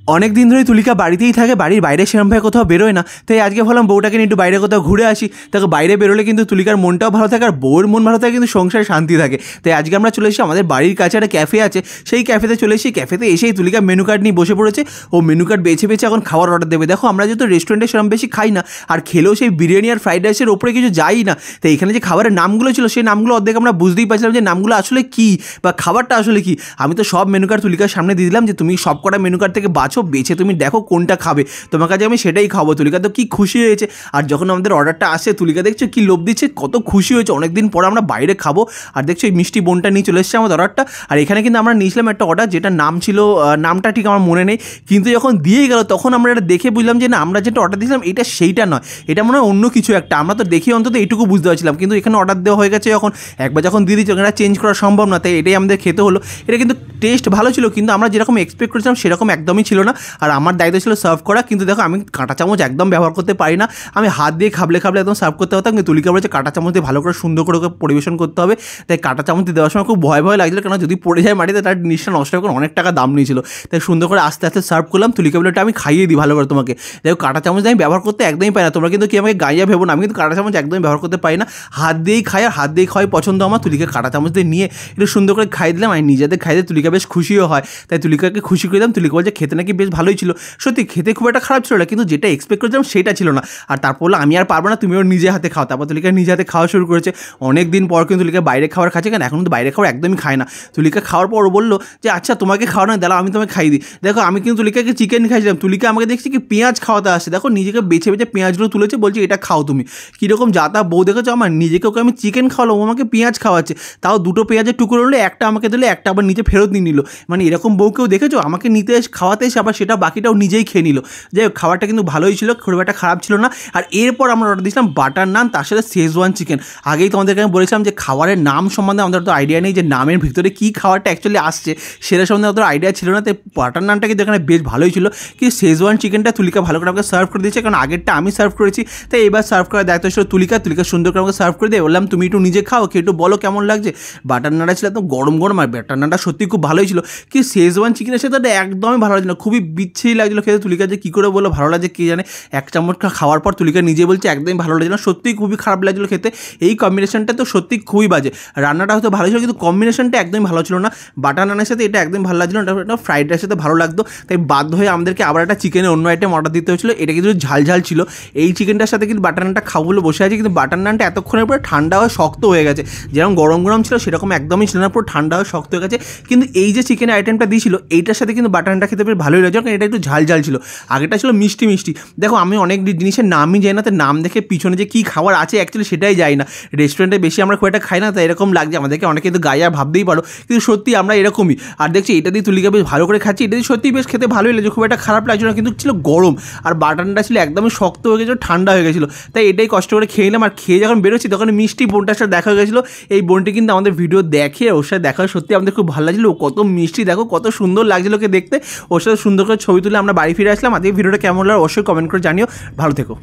অনেক দিন ধরে তুলিকা বাড়িতেই থাকে, বাড়ির বাইরে সেরমভাবে কোথাও বেরোয় না। তাই আজকে ভাবলাম বউটাকে নিয়ে একটু বাইরে কোথাও ঘুরে আসি। তাকে বাইরে বেরোলে কিন্তু তুলিকার মনটাও ভালো থাকে, আর বউয়ের মন ভালো থাকে, কিন্তু সংসারে শান্তি থাকে। তাই আজকে আমরা চলে এসেছি, আমাদের বাড়ির কাছে একটা ক্যাফে আছে, সেই ক্যাফেতে চলে এসেছি। ক্যাফেতে এসেই তুলিকা মেনু কার্ড নিয়ে বসে পড়েছে। ও মেনু কার্ড বেছে বেছে এখন খাবার অর্ডার দেবে। দেখো আমরা যেহেতু রেস্টুরেন্টে সেরকম বেশি খাই না, আর খেলেও সেই বিরিয়ানি আর ফ্রাইড রাইসের ওপরে কিছু যাই না। তাই এখানে যে খাবারের নামগুলো ছিল, সেই নামগুলো অর্ধেক আমরা বুঝতেই পারছিলাম যে নামগুলো আসলে কী বা খাবারটা আসলে কী। আমি তো সব মেনু কার্ড তুলিকার সামনে দিয়ে দিলাম যে তুমি সব কটা মেনু কার্ড থেকে বেছে তুমি দেখো কোনটা খাবে, তোমার কাছে আমি সেটাই খাবো। তুলিকা তো কি খুশি হয়েছে। আর যখন আমাদের অর্ডারটা আসে, তুলিকা দেখছো কি লোভ দিচ্ছে, কত খুশি হয়েছে। অনেকদিন পর আমরা বাইরে খাবো, আর দেখছো এই মিষ্টি বোনটা নিয়ে চলে এসেছে আমাদের অর্ডারটা। আর এখানে কিন্তু আমরা নিয়েছিলাম একটা অর্ডার, যেটা নাম ছিল, নামটা ঠিক আমার মনে নেই, কিন্তু যখন দিয়ে গেল তখন আমরা এটা দেখে বুঝলাম যে না, আমরা যেটা অর্ডার দিয়েছিলাম এটা সেইটা নয়, এটা মনে হয় অন্য কিছু একটা। আমরা তো দেখে অন্তত এইটুকু বুঝতে পারছিলাম, কিন্তু এখানে অর্ডার দেওয়া হয়ে গেছে একবার যখন দিয়ে দিচ্ছি, এটা চেঞ্জ করা সম্ভব না। তাই এটাই আমাদের খেতে হলো। এটা কিন্তু টেস্ট ভালো ছিল, কিন্তু আমরা যেরকম এক্সপেক্ট করেছিলাম সেরকম একদমই ছিল না। আর আমার দায়িত্ব ছিল সার্ভ করা, কিন্তু দেখো আমি কাঁটা চামচ একদম ব্যবহার করতে পারি না। আমি হাত দিয়ে খাবলে একদম সার্ভ করতে হতাম, কিন্তু তুলিকা বলেছে কাঁটা চামচ দিয়ে ভালো করে সুন্দর করে পরিবেশন করতে হবে। তাই কাঁটা চামচ দিয়ে দেওয়ার সময় খুব ভয় লাগছিল, কারণ যদি পড়ে যায় মাটিতে তার জিনিসটা নষ্ট করে অনেক টাকা দাম নিয়েছিল। তাই সুন্দর করে আস্তে আস্তে সার্ভ করলাম। তুলিকা বলে আমি খাইয়ে দিই ভালো করে তোমাকে। দেখো কাঁটা চামচ দিয়ে আমি ব্যবহার করতে একদমই পাই না। তোমরা কিন্তু কি আমাকে গাইয়া ভেবো না, আমি কিন্তু কাঁটা চামচ একদমই ব্যবহার করতে পারি না। হাত দিয়েই খাই, আর হাত দিয়েই খাওয়াই পছন্দ আমার। তুলিকা কাঁটা চামচ দিয়ে নিয়ে একটু সুন্দর করে খাই দিলাম, আমি নিজেদের খাইতে তুলিকা বেশ খুশিও হয়। তাই তুলিকাকে খুশি করে দিলাম। তুলিকা বলছে খেতে নাকি বেশ ভালোই ছিল। সত্যি খেতে খুব একটা খারাপ ছিল না, কিন্তু যেটা এক্সপেক্ট করেছিলাম সেটা ছিল না। আর তারপর বললো আমি আর পারবো না, তুমিও নিজে হাতে খাও। তারপর তুলিকা নিজে হাতে খাওয়া শুরু করেছে। অনেক দিন পর কিন্তু তুলিকা বাইরে খাবার খাচ্ছে, কেন এখন কিন্তু বাইরে খাবার একদমই খায় না। তুলিকা খাওয়ার পর বললো যে আচ্ছা তোমাকে খাওয়া না, দাঁড়াও আমি তোমাকে খাই দিই। দেখো আমি কিন্তু তুলিকাকে চিকেন খাইছিলাম, তুলিকা আমাকে দেখছি কি পেঁয়াজ খাওয়াতে আসছে। দেখো নিজেকে বেছে বেছে পেঁয়াজগুলো তুলেছে, বলছে এটা খাও তুমি। কীরকম যাতা বউ দেখেছো আমার, নিজেকে ওকে আমি চিকেন খাওয়ালাম, ও আমাকে পেঁয়াজ খাওয়াচ্ছে। তাও দুটো পেঁয়াজের টুকরো হলে একটা আমাকে দিলে, একটা আবার নিচে ফেরত নিয়ে নিল। মানে এরকম বউকেও দেখেছো, আমাকে নিতে খাওয়াতে এসে আবার সেটা বাকিটাও নিজেই খেয়ে নিল। যাই হোক খাবারটা কিন্তু ভালোই ছিল, খুব একটা খারাপ ছিল না। আর এরপর আমরা অর্ডার দিয়েছিলাম বাটার নান, তার সাথে শেজওয়ান চিকেন। আগেই তোমাদেরকে আমি বলেছিলাম যে খাবারের নাম সম্বন্ধে আমাদের তো আইডিয়া নেই, যে নামের ভিতরে কী খাবারটা অ্যাকচুয়ালি আসছে সেটা সম্বন্ধে আমাদের আইডিয়া ছিল না। তাই বাটার নানটা কিন্তু এখানে বেশ ভালোই ছিল। কিন্তু শেজওয়ান চিকেনটা তুলিকা ভালো করে আমাকে সার্ভ করে দিয়েছে, কারণ আগেরটা আমি সার্ভ করেছি। তাই এবার সার্ভ করার দায়িত্ব ছিল তুলিকা সুন্দর করে আমাকে সার্ভ করে দিয়ে বললাম তুমি একটু নিজে খাও, খেয়ে একটু বলো কেমন লাগছে। বাটার নানটা ছিল একদম গরম গরম, আর বাটার নানটা সত্যি খুব ভালোই ছিল। কিন্তু শেজওয়ান চিকেনের সাথে একদমই ভালো লাগছিল, খুবই বিচ্ছিরি লাগছিলো খেতে। তুলিকা যে কী করে বলো ভালো লাগছে কে জানে। এক চামচ খাওয়ার পর তুলিকা নিজে বলছে একদমই ভালো লাগছিল, সত্যিই খুবই খারাপ লাগছিলো খেতে। এই কম্বিনেশনটা তো সত্যি খুবই বাজে। রান্নাটা হয়তো ভালো ছিল, কিন্তু কম্বিনেশনটা একদমই ভালো ছিল না। বাটার নানের সাথে এটা একদম ভালো লাগছিল না, এটা ফ্রাইড রাইসের সাথে ভালো লাগতো। তাই বাধ্য হয়ে আমাদেরকে আবার একটা চিকেনের অন্য আইটেম অর্ডার দিতে হয়েছিল। এটা কিন্তু ঝাল ছিল। এই চিকেনটার সাথে কিন্তু বাটার নানটা খাবো বলে বসে আছে, কিন্তু বাটার নানটা এতক্ষণের পরে ঠান্ডা হয়ে শক্ত হয়ে গেছে। যেরকম গরম গরম ছিল সেরকম একদমই ছিল না, পুরো ঠান্ডা হয়ে শক্ত হয়ে গেছে। কিন্তু এই যে চিকেনের আইটেমটা দিয়েছিল এইটার সাথে কিন্তু বাটার নানটা খেতে বেশ ভালোই লাগছে, কারণ এটা একটু ঝাল ছিল। আগেটা ছিল মিষ্টি। দেখো আমি অনেক জিনিসের নামই যাই না, তাই নাম দেখে পিছনে যে কী খাবার আছে অ্যাকচুয়ালি সেটাই যাই না। রেস্টুরেন্টে বেশি আমরা খুব একটা খাই না, তাই এরকম লাগছে আমাদেরকে। অনেকে তো গায়ে আর ভাবতেই পারো, কিন্তু সত্যি আমরা এরকমই। আর দেখছি এটা দিয়ে তুলিকা বেশ ভালো করে খাচ্ছি, এটা দিয়ে সত্যি বেশ খেতে ভালোই লাগছে, খুব একটা খারাপ লাগছে না। কিন্তু ছিল গরম, আর বাটারটা ছিল একদমই শক্ত হয়ে গেছিলো, ঠান্ডা হয়ে গেছিলো। তাই এটাই কষ্ট করে খেয়ে নিলাম। আর খেয়ে যখন বেরোচ্ছি তখন মিষ্টি বোনটার সাথে দেখা হয়ে গেছিলো। এই বোনটি কিন্তু আমাদের ভিডিও দেখে ওর সাথে দেখা সত্যি আমাদের খুব ভালো লাগছিলো। কত মিষ্টি, দেখো কত সুন্দর লাগছিলো ওকে দেখতে। ওর সাথে সুন্দর করে ছবি তুলে আমরা বাড়ি ফিরে আসলাম। আজকে ভিডিওটা কেমন লাগলো অবশ্যই কমেন্ট করে জানিও। ভালো থেকো।